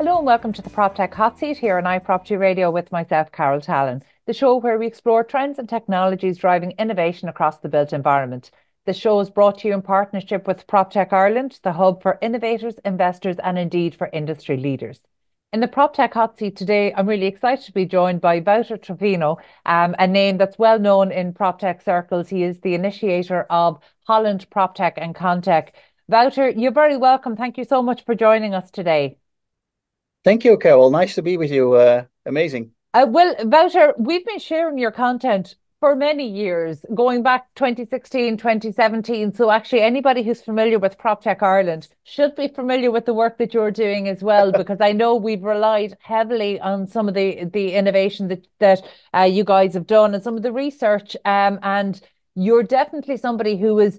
Hello and welcome to the Proptech Hot Seat here on iPropertyRadio with myself, Carol Tallon, the show where we explore trends and technologies driving innovation across the built environment. The show is brought to you in partnership with Proptech Ireland, the hub for innovators, investors and indeed for industry leaders. In the Proptech Hot Seat today, I'm really excited to be joined by Wouter Truffino, a name that's well known in Proptech circles. He is the initiator of Holland, Proptech and Contech. Wouter, you're very welcome. Thank you so much for joining us today. Thank you, Carol. Nice to be with you. Amazing. Well, Wouter, we've been sharing your content for many years, going back 2016, 2017. So actually anybody who's familiar with PropTech Ireland should be familiar with the work that you're doing as well, because I know we've relied heavily on some of the innovation that you guys have done and some of the research. And you're definitely somebody who is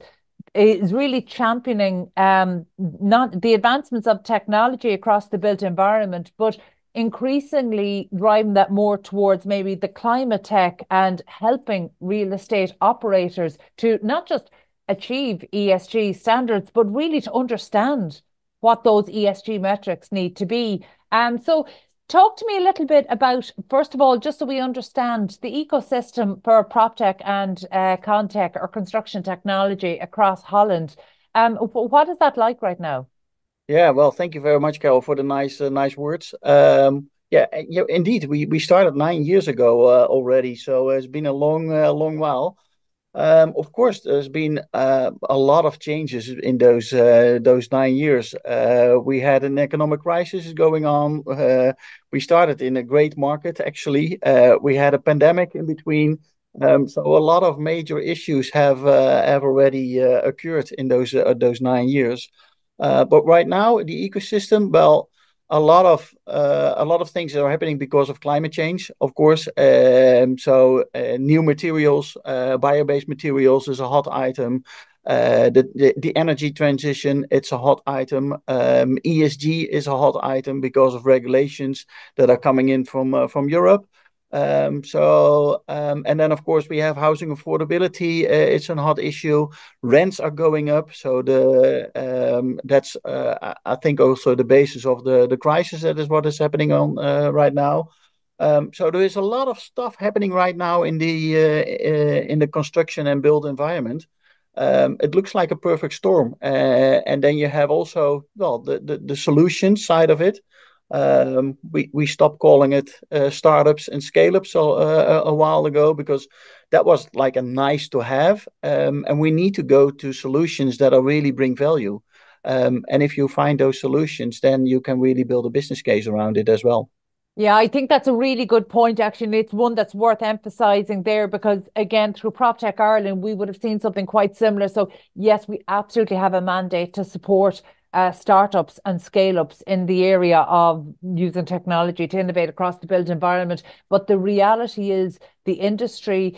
really championing not the advancements of technology across the built environment, but increasingly driving that more towards maybe the climate tech and helping real estate operators to not just achieve ESG standards, but really to understand what those ESG metrics need to be. So talk to me a little bit about, first of all, just so we understand the ecosystem for PropTech and Contech or construction technology across Holland. What is that like right now? Yeah, well, thank you very much, Carol, for the nice words. Indeed, we started 9 years ago already, so it's been a long while. Of course, there's been a lot of changes in those 9 years. We had an economic crisis going on. We started in a great market, actually. We had a pandemic in between. So a lot of major issues have already occurred in those 9 years. But right now, the ecosystem, well, a lot of things are happening because of climate change, of course. New materials, bio-based materials is a hot item. The energy transition, it's a hot item. ESG is a hot item because of regulations that are coming in from Europe. And then of course we have housing affordability. It's a hot issue. Rents are going up, so that's I think also the basis of the crisis. That is what is happening on right now. So there is a lot of stuff happening right now in the construction and build environment. It looks like a perfect storm, and then you have also, well, the solution side of it. We stopped calling it startups and scale-ups a while ago, because that was like a nice to have, and we need to go to solutions that are really bring value. And if you find those solutions, then you can really build a business case around it as well. Yeah, I think that's a really good point, actually. It's one that's worth emphasizing there because, again, through PropTech Ireland, we would have seen something quite similar. So, yes, we absolutely have a mandate to support startups and scale-ups in the area of using technology to innovate across the built environment. But the reality is the industry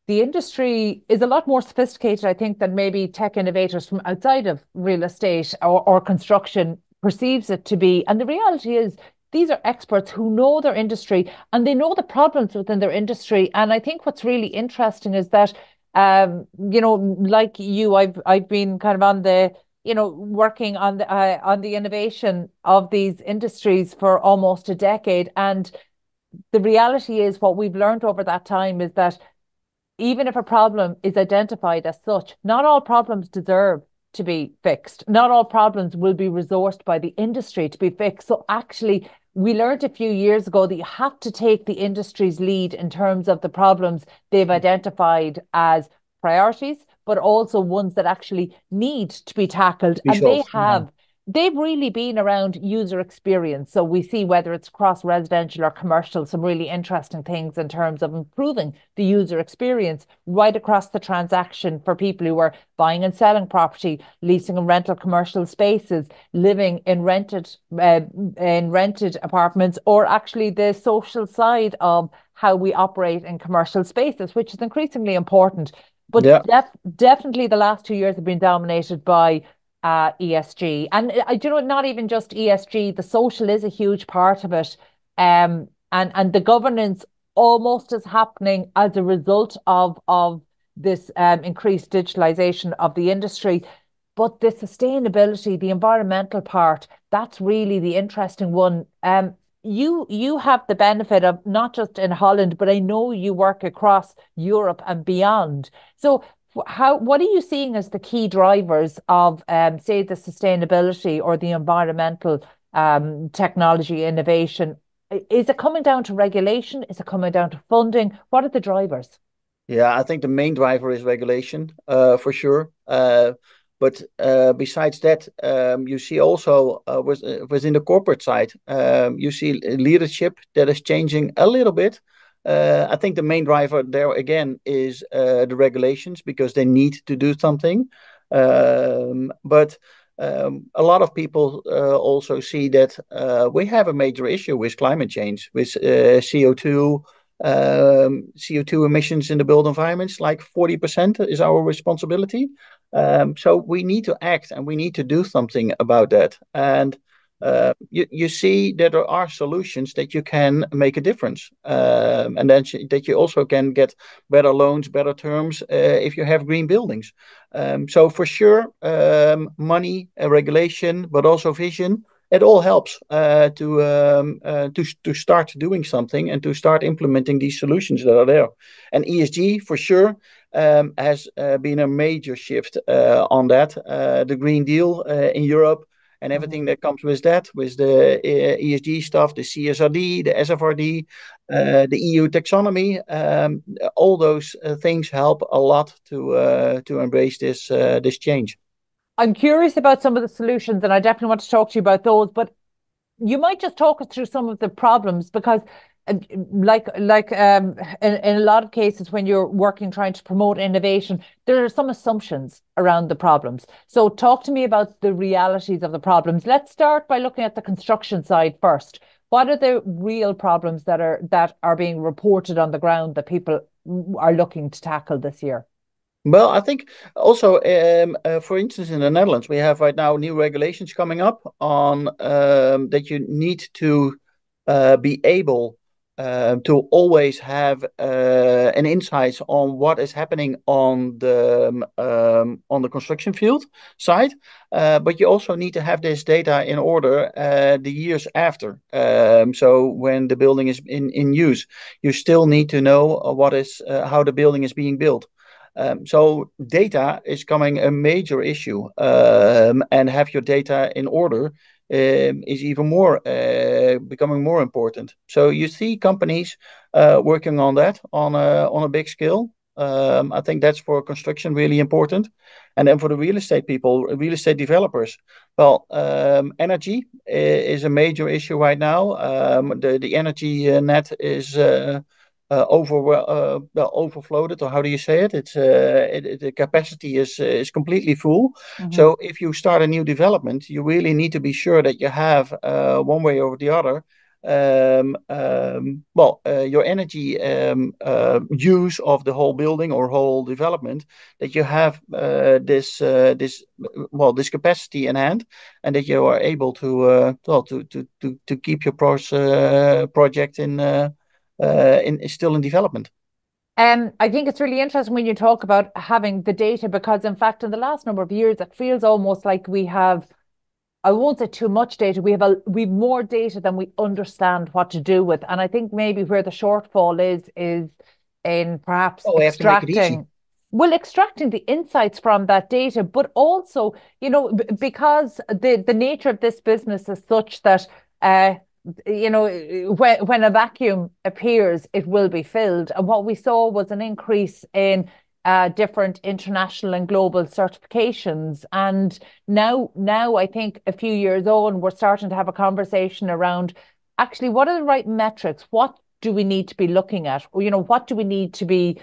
is a lot more sophisticated, I think, than maybe tech innovators from outside of real estate or construction perceives it to be. And the reality is these are experts who know their industry and they know the problems within their industry. And I think what's really interesting is that, like you, I've been kind of on the, working on the innovation of these industries for almost a decade. And the reality is what we've learned over that time is that even if a problem is identified as such, not all problems deserve to be fixed. Not all problems will be resourced by the industry to be fixed. So actually, we learned a few years ago that you have to take the industry's lead in terms of the problems they've identified as priorities, but also ones that actually need to be tackled. Be And they solved. Yeah. have. They've really been around user experience. So we see whether it's cross residential or commercial, some really interesting things in terms of improving the user experience right across the transaction for people who are buying and selling property, leasing and rental commercial spaces, living in rented apartments, or actually the social side of how we operate in commercial spaces, which is increasingly important. But Yeah. definitely the last 2 years have been dominated by ESG. And not even just ESG, the social is a huge part of it. And the governance almost is happening as a result of this increased digitalization of the industry. But the sustainability, the environmental part, that's really the interesting one. You have the benefit of not just in Holland, but I know you work across Europe and beyond. So what are you seeing as the key drivers of say the sustainability or the environmental technology innovation? Is it coming down to regulation? Is it coming down to funding? What are the drivers? Yeah, I think the main driver is regulation, for sure. But besides that, you see also within the corporate side, you see leadership that is changing a little bit. I think the main driver there again is the regulations because they need to do something. But a lot of people also see that we have a major issue with climate change, with CO2 emissions in the built environments, like 40% is our responsibility. So we need to act and we need to do something about that. And you see that there are solutions that you can make a difference. And then that you also can get better loans, better terms if you have green buildings. So for sure, money, regulation, but also vision, it all helps to start doing something and to start implementing these solutions that are there. And ESG for sure has been a major shift on that. The Green Deal in Europe and everything Mhm. that comes with that, with the ESG stuff, the CSRD, the SFRD, the EU taxonomy, all those things help a lot to embrace this change. I'm curious about some of the solutions, and I definitely want to talk to you about those. But you might just talk us through some of the problems because uh, in a lot of cases when you're working trying to promote innovation, there are some assumptions around the problems. So talk to me about the realities of the problems. Let's start by looking at the construction side first. What are the real problems that are being reported on the ground that people are looking to tackle this year? Well, I think also, for instance, in the Netherlands, we have right now new regulations coming up on that you need to be able to always have an insight on what is happening on the construction field side, but you also need to have this data in order the years after. So when the building is in use, you still need to know what is how the building is being built. So data is coming a major issue, and have your data in order is even more becoming more important. So you see companies working on that on a big scale. I think that's for construction really important, and then for the real estate people, real estate developers. Well, energy is a major issue right now. The energy net is well, overflowed, or how do you say it? The capacity is completely full. Mhm. So if you start a new development, you really need to be sure that you have one way or the other. Your energy use of the whole building or whole development, that you have this capacity in hand, and that you are able to to keep your project in still in development. I think it's really interesting when you talk about having the data because, in fact, in the last number of years, it feels almost like we have, I won't say too much data, we've more data than we understand what to do with. And I think maybe where the shortfall is in perhaps Oh, we have to make it easy. extracting the insights from that data, but also, because the nature of this business is such that when a vacuum appears, it will be filled. And what we saw was an increase in different international and global certifications. And now I think a few years on, we're starting to have a conversation around actually what are the right metrics? What do we need to be looking at? Or, what do we need to be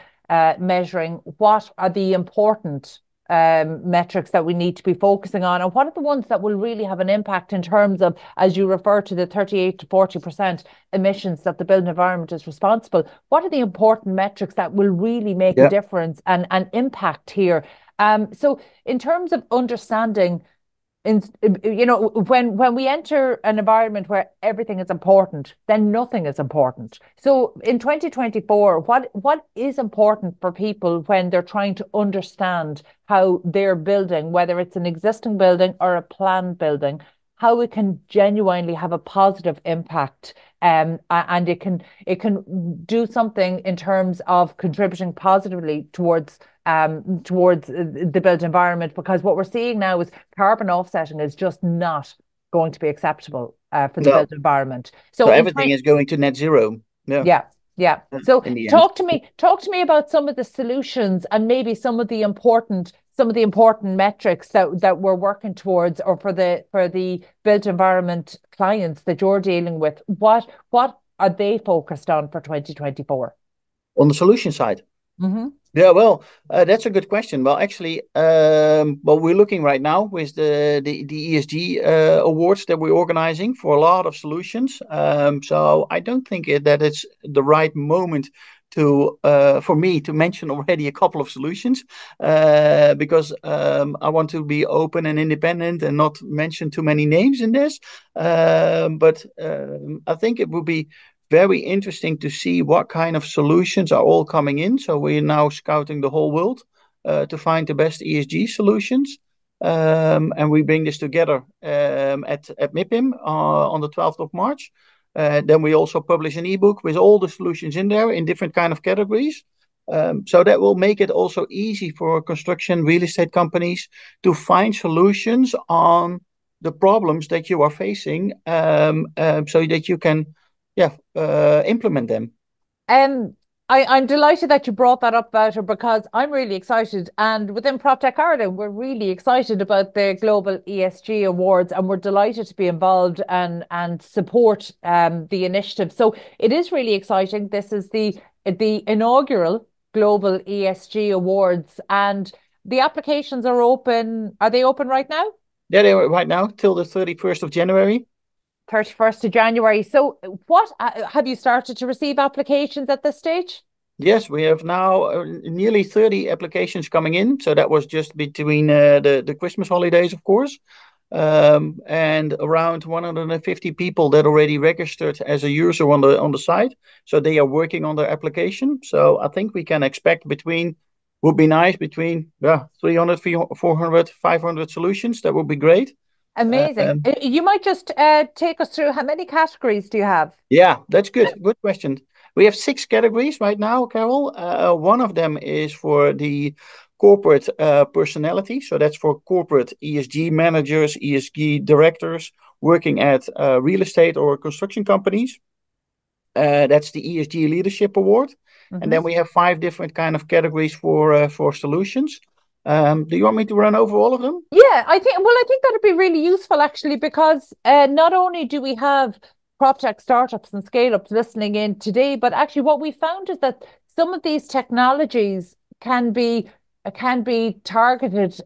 measuring? What are the important metrics that we need to be focusing on, and what are the ones that will really have an impact in terms of, as you refer to, the 38 to 40% emissions that the built environment is responsible? What are the important metrics that will really make a Yeah. difference and impact here? So in terms of understanding in when we enter an environment where everything is important, then nothing is important. So in 2024, what is important for people when they're trying to understand how they're building, whether it's an existing building or a planned building? how it can genuinely have a positive impact, and it can do something in terms of contributing positively towards the built environment. Because what we're seeing now is carbon offsetting is just not going to be acceptable for the No. built environment. So So in everything time, is going to net zero. Yeah, yeah, yeah. So in the end. talk to me about some of the solutions and maybe some of the important metrics that we're working towards, or for the built environment clients that you're dealing with. What are they focused on for 2024? On the solution side. Mm-hmm. Yeah, well, that's a good question. Well, actually, well, we're looking right now with the ESG awards that we're organizing for a lot of solutions. So I don't think that it's the right moment to for me to mention already a couple of solutions, because I want to be open and independent and not mention too many names in this. But I think it would be very interesting to see what kind of solutions are all coming in. So we're now scouting the whole world to find the best ESG solutions. And we bring this together at MIPIM on the 12th of March. Then we also publish an ebook with all the solutions in there in different kind of categories. So that will make it also easy for construction real estate companies to find solutions on the problems that you are facing, so that you can implement them. Um, I'm delighted that you brought that up, Wouter, because I'm really excited. And within Proptech Ireland, we're really excited about the Global ESG Awards, and we're delighted to be involved and support the initiative. So it is really exciting. This is the inaugural Global ESG Awards, and the applications are open. Are they open right now? Yeah, they are right now till the 31st of January. 31st of January. So, what have you started to receive applications at this stage? Yes, we have now nearly 30 applications coming in. So that was just between the Christmas holidays, of course. And around 150 people that already registered as a user on the site. So they are working on their application. So I think we can expect would be nice, between 300, 400, 500 solutions. That would be great. Amazing. Um, You might just take us through how many categories do you have? Yeah, that's good. Good question. We have six categories right now, Carol. One of them is for the corporate personality. So that's for corporate ESG managers, ESG directors working at real estate or construction companies. That's the ESG Leadership Award. And Hmm. then we have five different kind of categories for solutions. Do you want me to run over all of them? Yeah, I think that'd be really useful actually, because not only do we have prop tech startups and scale ups listening in today, but actually what we found is that some of these technologies can be targeted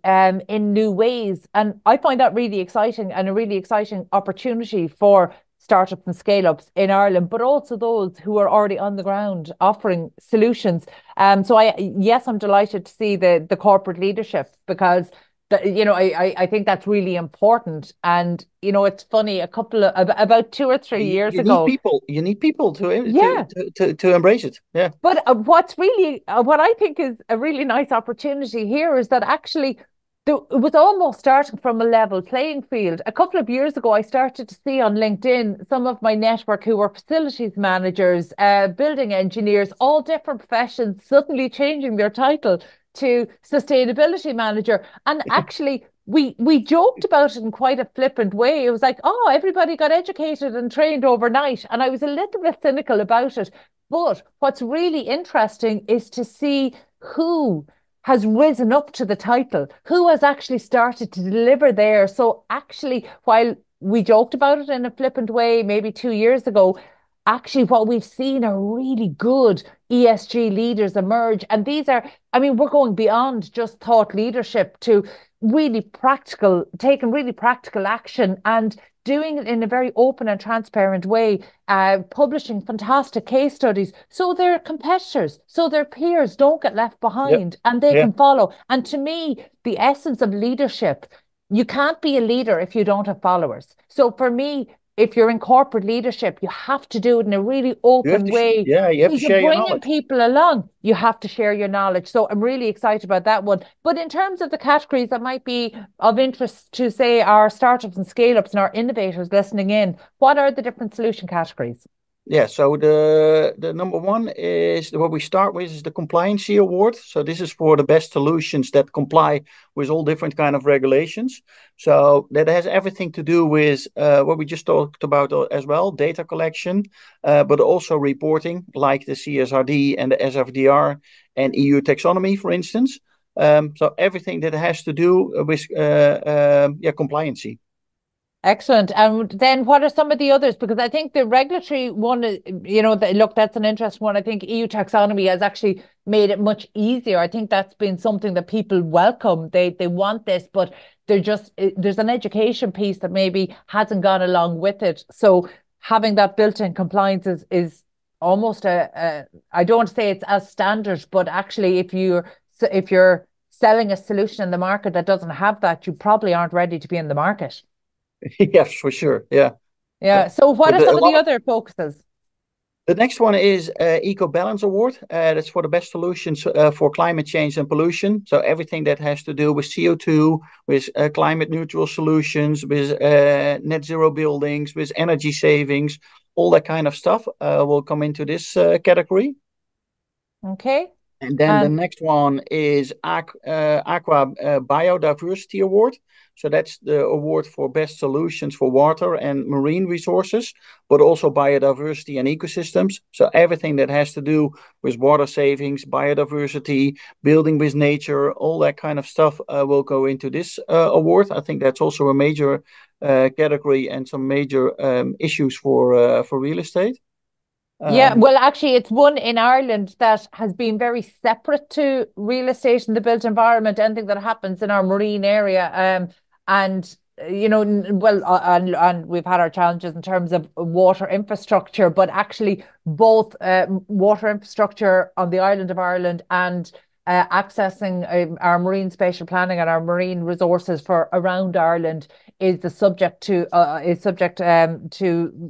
in new ways. And I find that really exciting, and a really exciting opportunity for startups and scale ups in Ireland, but also those who are already on the ground offering solutions. So yes, I'm delighted to see the corporate leadership, because I think that's really important. And it's funny, about 2 or 3 years You need ago. people. You need people Yeah. to embrace it. Yeah. But what I think is a really nice opportunity here is that actually it was almost starting from a level playing field. A couple of years ago, I started to see on LinkedIn some of my network who were facilities managers, building engineers, all different professions, suddenly changing their title to sustainability manager. And actually, we joked about it in quite a flippant way. It was like, oh, everybody got educated and trained overnight. And I was a little bit cynical about it. But what's really interesting is to see who has risen up to the title, who has actually started to deliver there. So actually, while we joked about it in a flippant way maybe 2 years ago, actually what we've seen are really good ESG leaders emerge. And these are, I mean, we're going beyond just thought leadership to really practical, taking really practical action and doing it in a very open and transparent way, publishing fantastic case studies so their competitors, so their peers don't get left Yeah. behind and they Yeah. can follow. And to me, the essence of leadership, you can't be a leader if you don't have followers. So for me, if you're in corporate leadership, you have to do it in a really You have open to, way. you have So to you're share your bringing knowledge. people along. You have to share your knowledge. So I'm really excited about that one. But in terms of the categories that might be of interest to, say, our startups and scale-ups and our innovators listening in, what are the different solution categories? Yeah, so the number one is what we start with is the compliancy award. So this is for the best solutions that comply with all different kind of regulations. So that has everything to do with what we just talked about as well, data collection, but also reporting like the CSRD and the SFDR and EU taxonomy, for instance. So everything that has to do with compliancy. Excellent. And then what are some of the others? Because I think the regulatory one, look, that's an interesting one. I think EU taxonomy has actually made it much easier. I think that's been something that people welcome. They want this, but there's an education piece that maybe hasn't gone along with it. So having that built-in compliance is almost I don't want to say it's as standard, but actually if you're selling a solution in the market that doesn't have that, you probably aren't ready to be in the market. Yes, for sure. Yeah. Yeah. So what But are a some of lot the of other focuses? the next one is Eco Balance Award. That's for the best solutions for climate change and pollution. So everything that has to do with CO2, with climate neutral solutions, with net zero buildings, with energy savings, all that kind of stuff will come into this category. Okay. And then the And next one is Aqua Biodiversity Award. So that's the award for best solutions for water and marine resources, but also biodiversity and ecosystems. So everything that has to do with water savings, biodiversity, building with nature, all that kind of stuff will go into this award. I think that's also a major category and some major issues for real estate. yeah, Um, well, actually, it's one in Ireland that has been very separate to real estate and the built environment, anything that happens in our marine area. And and we've had our challenges in terms of water infrastructure, but actually both water infrastructure on the island of Ireland and accessing our marine spatial planning and our marine resources for around Ireland is subject to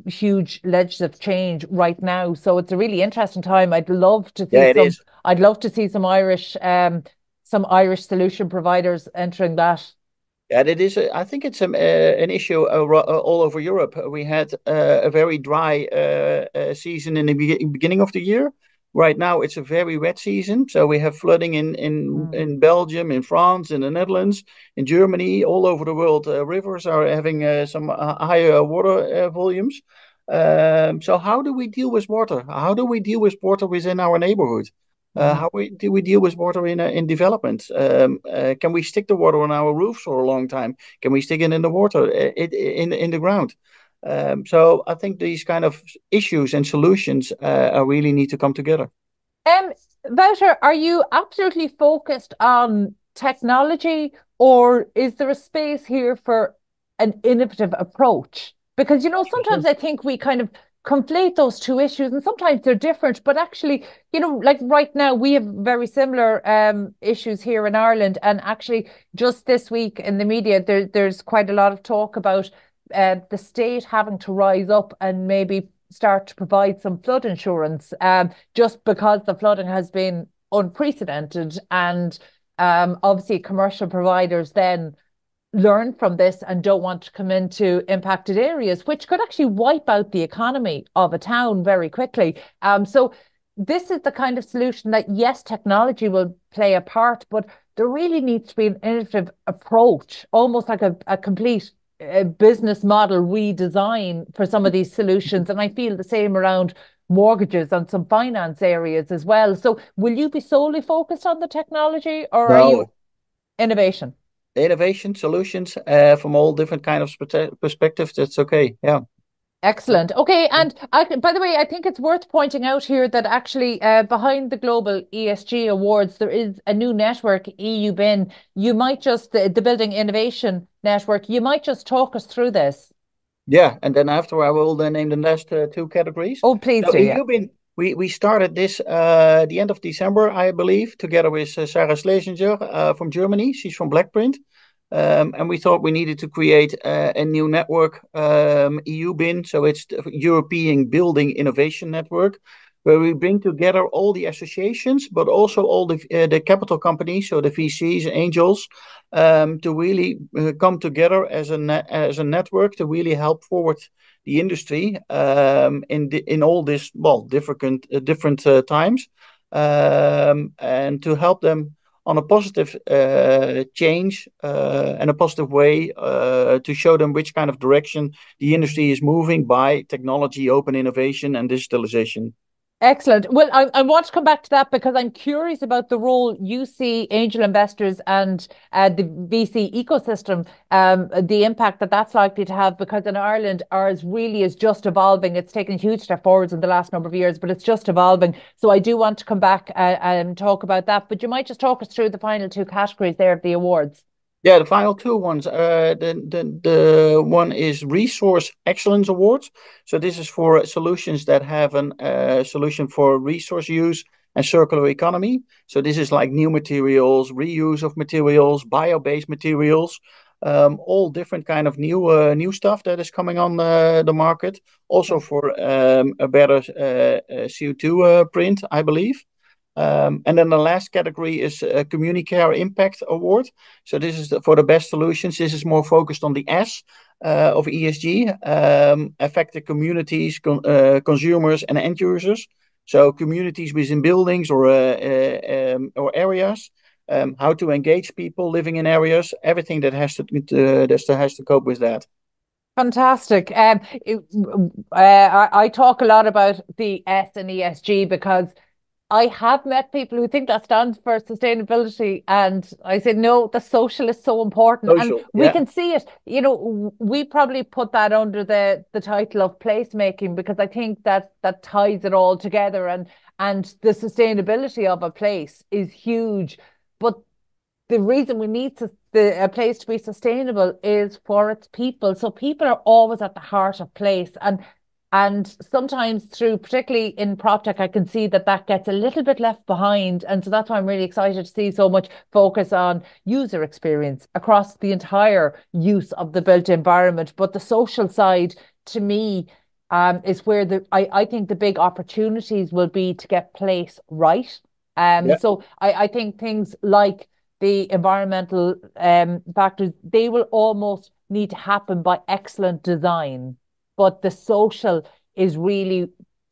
huge legislative change right now. So it's a really interesting time. yeah, it is. I'd love to see some Irish solution providers entering that. Yeah, that is. I think it's an issue all over Europe. We had a very dry season in the beginning of the year. Right now, it's a very wet season. So we have flooding Mm. in Belgium, in France, in the Netherlands, in Germany, all over the world. Rivers are having some higher water volumes. So how do we deal with water? How do we deal with water within our neighborhood? Mhm. Do we deal with water in development? Can we stick the water on our roofs for a long time? Can we stick it in the water, in the ground? So I think these kind of issues and solutions really need to come together. Um, Wouter, are you absolutely focused on technology, or is there a space here for an innovative approach? Because, For sure. sometimes I think we kind of conflate those two issues, and sometimes they're different. But actually, like right now, we have very similar issues here in Ireland. And actually, just this week in the media, there's quite a lot of talk about the state having to rise up and maybe start to provide some flood insurance, just because the flooding has been unprecedented. And obviously, commercial providers then learn from this and don't want to come into impacted areas, which could actually wipe out the economy of a town very quickly. So this is the kind of solution that, yes, technology will play a part, but there really needs to be an innovative approach, almost like a complete business model redesign for some of these solutions. And I feel the same around mortgages and some finance areas as well. So will you be solely focused on the technology, or are you No, innovation? innovation solutions from all different kind of perspectives. That's okay. Yeah. Excellent. Okay, and by the way, I think it's worth pointing out here that actually behind the Global ESG Awards, there is a new network, EUBIN. You might just, the Building Innovation Network, you might just talk us through this. Yeah, and then after I will then name the last two categories. Oh, please So do, in yeah. Ubin, we started this the end of December, I believe, together with Sarah Schlesinger from Germany. She's from Blackprint. And we thought we needed to create a new network, EUBIN, so it's the European Building Innovation Network, where we bring together all the associations, but also all the capital companies, so the VCs, angels, to really come together as a network to really help forward the industry in all this different times, and to help them on a positive change and a positive way to show them which kind of direction the industry is moving by technology, open innovation, and digitalization. Excellent. Well, I want to come back to that because I'm curious about the role you see angel investors and the VC ecosystem, the impact that that's likely to have. Because in Ireland, ours really is just evolving. It's taken a huge step forwards in the last number of years, but it's just evolving. So I do want to come back and talk about that. But you might just talk us through the final two categories there of the awards. Yeah, the final two ones. The one is Resource Excellence Awards. So this is for solutions that have a solution for resource use and circular economy. So this is like new materials, reuse of materials, bio-based materials, all different kind of new stuff that is coming on the market. Also for a better CO2 print, I believe. And then the last category is a Communicare Impact Award. So this is for the best solutions. This is more focused on the S of ESG, affected communities, consumers, and end users. So communities within buildings or areas, how to engage people living in areas, everything that has to cope with that. Fantastic. I talk a lot about the S in ESG because I have met people who think that stands for sustainability, and I said, no, the social is so important. And Social, we yeah, can see it. You know, we probably put that under the title of placemaking because I think that that ties it all together, and the sustainability of a place is huge. But the reason we need a place to be sustainable is for its people. So people are always at the heart of place, and sometimes through, particularly in Proptech, I can see that that gets a little bit left behind. And so that's why I'm really excited to see so much focus on user experience across the entire use of the built environment. But the social side, to me, is where I think the big opportunities will be to get place right. yeah, So I think things like the environmental factors, they will almost need to happen by excellent design. But the social is really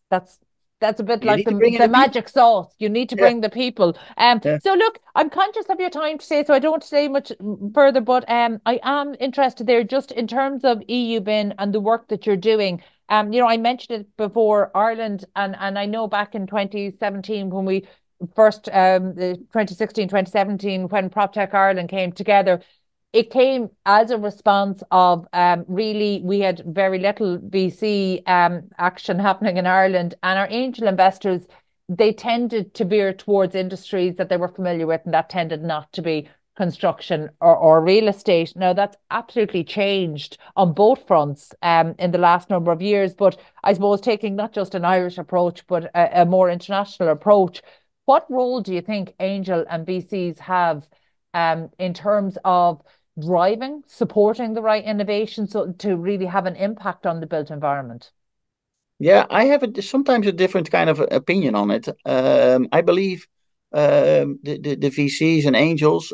that's that's a bit you like need to bring in the the people. magic sauce. You need to Yeah, bring the people. yeah, So look, I'm conscious of your time today, so I don't want to say much further, but I am interested there just in terms of EUBIN and the work that you're doing. You know, I mentioned it before, Ireland, and I know back in 2017 when we first the 2016, 2017, when PropTech Ireland came together, it came as a response of really we had very little VC action happening in Ireland, and our angel investors, they tended to veer towards industries that they were familiar with, and that tended not to be construction or real estate. Now that's absolutely changed on both fronts in the last number of years, but I suppose taking not just an Irish approach but a more international approach. What role do you think angel and VCs have in terms of driving, supporting the right innovation so to really have an impact on the built environment? yeah. I have sometimes a different kind of opinion on it. I believe the VCs and angels.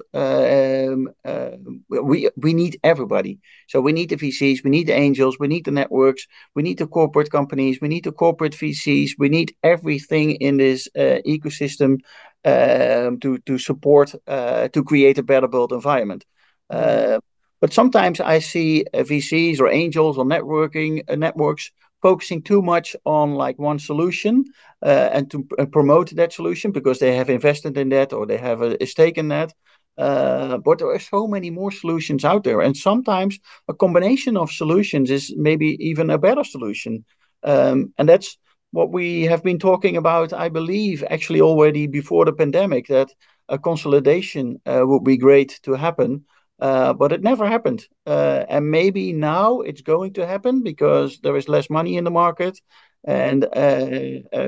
We need everybody. So we need the VCs, we need the angels, we need the networks, we need the corporate companies, we need the corporate VCs, we need everything in this ecosystem to support to create a better built environment. Mm. Uh, but sometimes I see VCs or angels or networks focusing too much on like one solution and to promote that solution because they have invested in that or they have a stake in that. But there are so many more solutions out there, and sometimes a combination of solutions is maybe even a better solution. And that's what we have been talking about, I believe, actually already before the pandemic, that a consolidation would be great to happen. But it never happened. And maybe now it's going to happen because there is less money in the market, and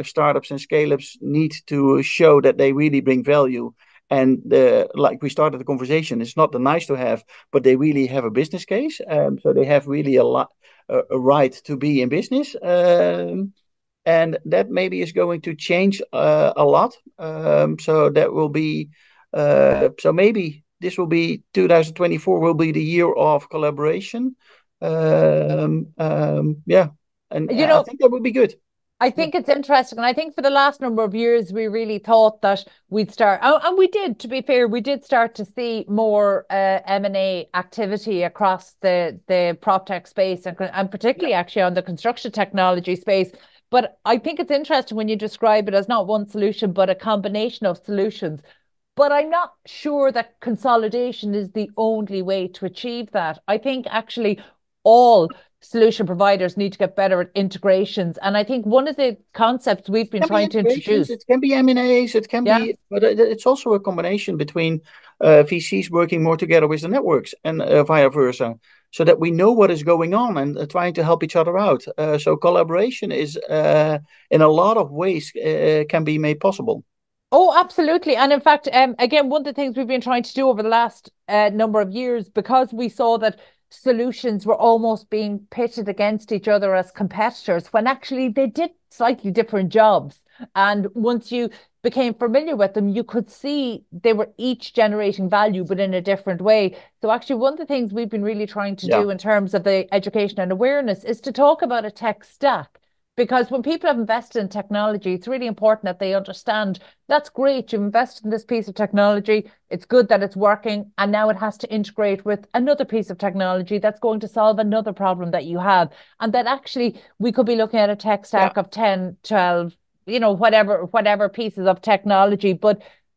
startups and scale ups need to show that they really bring value And like we started the conversation, it's not the nice to have, but they really have a business case. So they have really a right to be in business. And that maybe is going to change a lot. So that will be so maybe this will be 2024 will be the year of collaboration. Yeah, and You I know, think that would be good. I Yeah, think it's interesting. And I think for the last number of years, we really thought that we'd start, and we did, to be fair, we did start to see more M&A activity across the prop tech space and yeah, particularly actually on the construction technology space. But I think it's interesting when you describe it as not one solution, but a combination of solutions. But I'm not sure that consolidation is the only way to achieve that. I think actually all solution providers need to get better at integrations. And I think one of the concepts we've been can be trying to integrations, introduce, it can be M&As, it can yeah. be, but it's also a combination between VCs working more together with the networks and vice versa, so that we know what is going on and trying to help each other out. So collaboration is, in a lot of ways, can be made possible. Oh, absolutely. And in fact, again, one of the things we've been trying to do over the last number of years, because we saw that solutions were almost being pitted against each other as competitors when actually they did slightly different jobs. And once you became familiar with them, you could see they were each generating value, but in a different way. So actually, one of the things we've been really trying to Yeah, do in terms of the education and awareness is to talk about a tech stack. Because when people have invested in technology, it's really important that they understand that's great. You've invested in this piece of technology. It's good that it's working. And now it has to integrate with another piece of technology that's going to solve another problem that you have. And that actually we could be looking at a tech yeah, stack of 10, 12, whatever pieces of technology.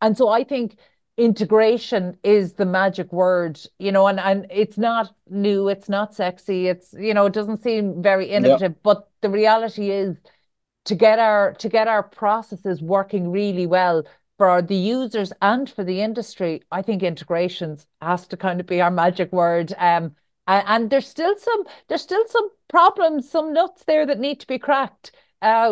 And so I think integration is the magic word, and it's not new, it's not sexy, it doesn't seem very yeah. innovative, but the reality is to get our processes working really well for the users and for the industry. I think integrations has to kind of be our magic word. And there's still some problems, some nuts there that need to be cracked.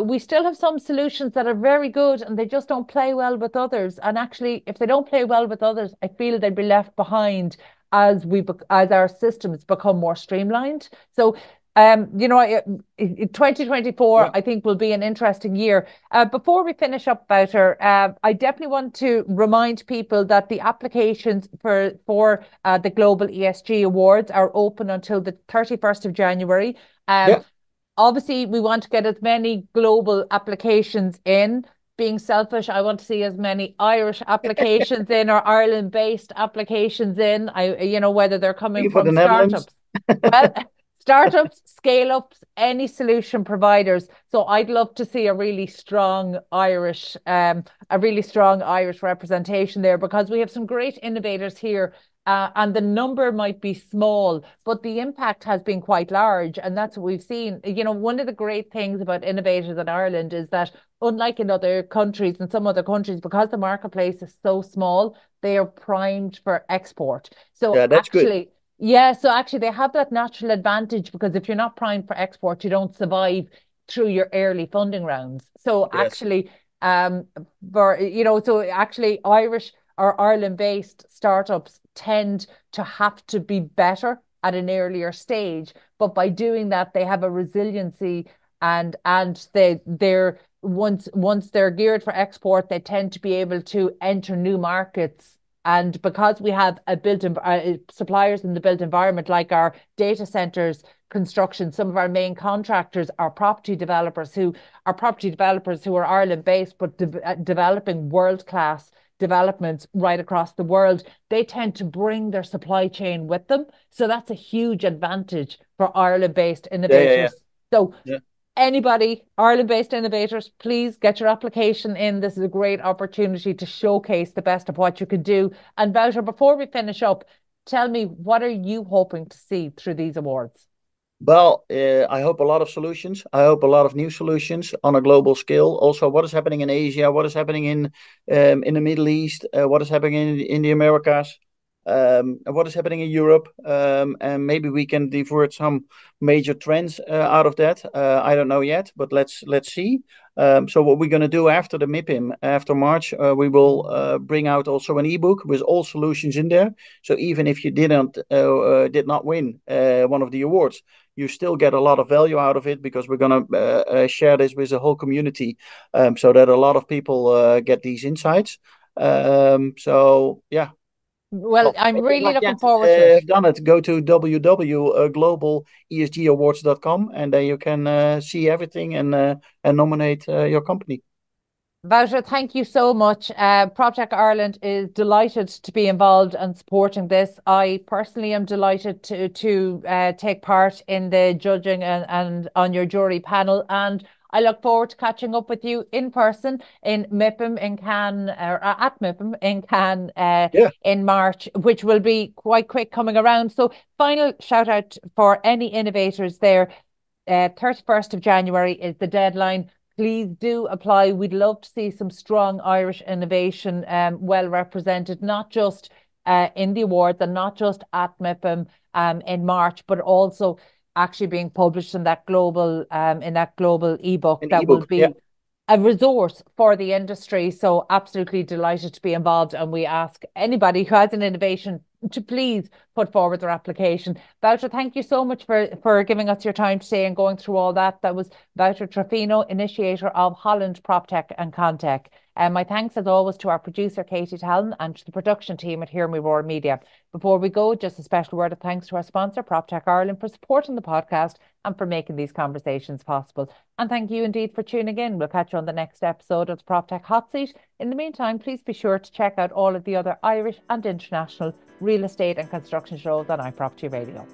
We still have some solutions that are very good and they just don't play well with others. And actually, if they don't play well with others, I feel they'd be left behind as our systems become more streamlined. So 2024, Yeah. I think, will be an interesting year. Before we finish up, Wouter, I definitely want to remind people that the applications for the Global ESG Awards are open until the 31st of January. Um, Yeah. Obviously, we want to get as many global applications in. Being selfish, I want to see as many Irish applications in or Ireland-based applications in. Whether they're coming Thank you for from the Netherlands. startups. Well, startups, scale ups, any solution providers. So I'd love to see a really strong Irish representation there because we have some great innovators here. And the number might be small, but the impact has been quite large. And that's what we've seen. One of the great things about innovators in Ireland is that, unlike in other countries, in some other countries, because the marketplace is so small, they are primed for export. Yeah, So that's good. actually, yeah, so actually they have that natural advantage because if you're not primed for export, you don't survive through your early funding rounds. So Yes. actually, um, Irish or Ireland-based startups tend to have to be better at an earlier stage. But by doing that, they have a resiliency and they're once they're geared for export, they tend to be able to enter new markets. And because we have suppliers in the built environment, like our data centers, construction, some of our main contractors are property developers who are Ireland based, but developing world class developments right across the world. They tend to bring their supply chain with them. So that's a huge advantage for Ireland based Yeah, yeah, yeah. innovators. So Yeah. anybody, Ireland-based innovators, please get your application in. This is a great opportunity to showcase the best of what you can do. And Wouter, before we finish up, tell me, what are you hoping to see through these awards? Well, I hope a lot of solutions. I hope a lot of new solutions on a global scale. Also, what is happening in Asia? What is happening in the Middle East? What is happening in the Americas? And what is happening in Europe? And maybe we can divert some major trends out of that. I don't know yet, but let's see. So what we're going to do after the MIPIM, after March, we will bring out also an ebook with all solutions in there. So even if you did not win one of the awards, you still get a lot of value out of it, because we're going to share this with the whole community, so that a lot of people get these insights. So yeah. Well, Well, I'm if you really not looking yet forward to it. have done it, go to www.globalesgawards.com, and then you can see everything and nominate your company. Wouter, thank you so much. Proptech Ireland is delighted to be involved and supporting this. I personally am delighted to take part in the judging and on your jury panel. And I look forward to catching up with you in person in MIPIM in Cannes, or at MIPIM in Cannes Yeah. in March, which will be quite quick coming around. So final shout out for any innovators there. 31st of January is the deadline. Please do apply. We'd love to see some strong Irish innovation well represented, not just in the awards and not just at MIPIM in March, but also actually being published in that global ebook An that will ebook. Yeah. be a resource for the industry. So absolutely delighted to be involved. And we ask anybody who has an innovation to please put forward their application. Wouter, thank you so much for giving us your time today and going through all that. That was Wouter Truffino, Initiator of Holland, Proptech and Contech. And my thanks as always to our producer, Carol Tallon, and to the production team at Hear Me Roar Media. Before we go, just a special word of thanks to our sponsor, Proptech Ireland, for supporting the podcast and for making these conversations possible. And thank you indeed for tuning in. We'll catch you on the next episode of the Proptech Hot Seat. In the meantime, please be sure to check out all of the other Irish and international real estate and construction shows on iPropertyRadio.